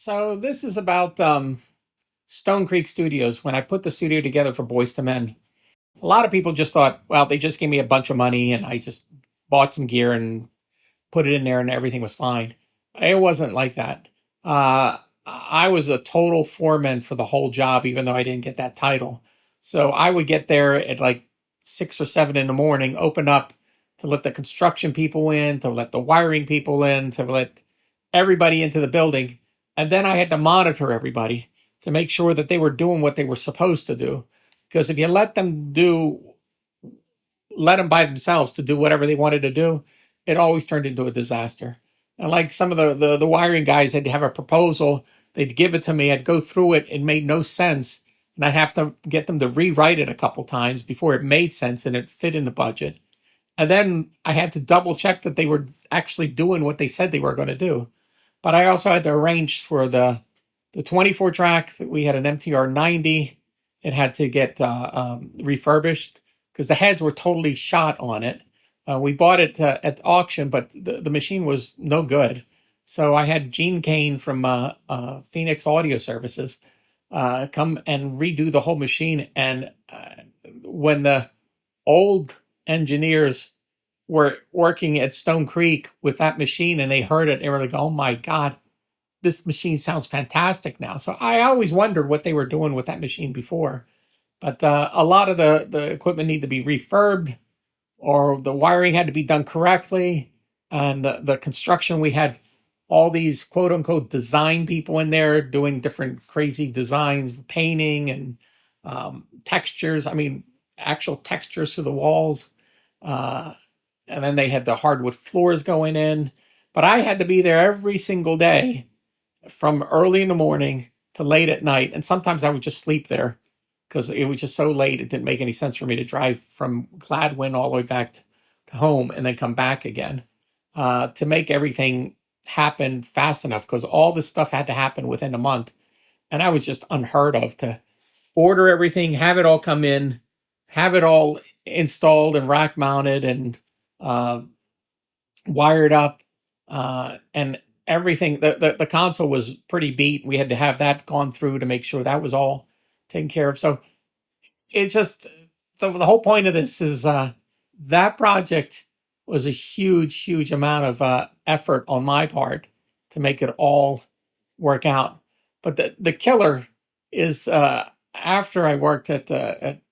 So this is about Stonecreek Studios. When I put the studio together for Boys to Men, a lot of people just thought, well, they just gave me a bunch of money and I just bought some gear and put it in there and everything was fine. It wasn't like that. I was a total foreman for the whole job, even though I didn't get that title. So I would get there at like 6 or 7 in the morning, open up to let the construction people in, to let the wiring people in, to let everybody into the building. And then I had to monitor everybody to make sure that they were doing what they were supposed to do. Because if you let them by themselves to do whatever they wanted to do, it always turned into a disaster. And like some of the wiring guys had to have a proposal, they'd give it to me, I'd go through it, it made no sense. And I'd have to get them to rewrite it a couple times before it made sense and it fit in the budget. And then I had to double check that they were actually doing what they said they were going to do. But I also had to arrange for the 24 track that we had an MTR 90. It had to get refurbished because the heads were totally shot on it. We bought it at auction, but the machine was no good. So I had Gene Kane from Phoenix Audio Services come and redo the whole machine. And when the old engineers were working at Stonecreek with that machine and they heard it, they were like, oh my God, this machine sounds fantastic now. So I always wondered what they were doing with that machine before. But a lot of the equipment needed to be refurbed, or the wiring had to be done correctly. And the construction, we had all these quote unquote design people in there doing different crazy designs, painting and textures. I mean, actual textures to the walls. And then they had the hardwood floors going in. But I had to be there every single day from early in the morning to late at night. And sometimes I would just sleep there because it was just so late. It didn't make any sense for me to drive from Gladwin all the way back to home and then come back again to make everything happen fast enough, because all this stuff had to happen within a month. And I was just unheard of to order everything, have it all come in, have it all installed and rack mounted and wired up, and everything. The console was pretty beat. We had to have that gone through to make sure that was all taken care of. So it just, the whole point of this is that project was a huge amount of effort on my part to make it all work out. But the killer is after I worked at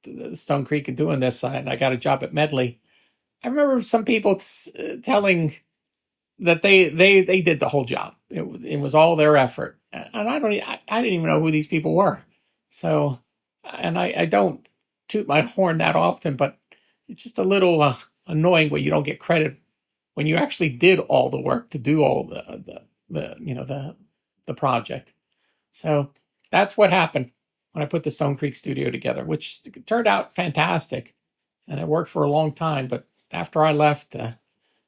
Stonecreek and doing this, and I got a job at Medley. I remember some people telling that they did the whole job. It was all their effort, and I didn't even know who these people were. So, and I don't toot my horn that often, but it's just a little annoying when you don't get credit when you actually did all the work to do all the project. So that's what happened when I put the Stonecreek studio together, which turned out fantastic, and it worked for a long time. But after I left,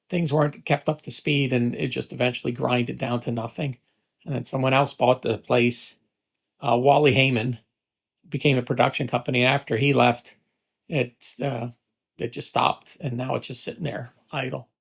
things weren't kept up to speed, and it just eventually grinded down to nothing. And then someone else bought the place. Wally Heyman became a production company, and after he left, it just stopped, and now it's just sitting there idle.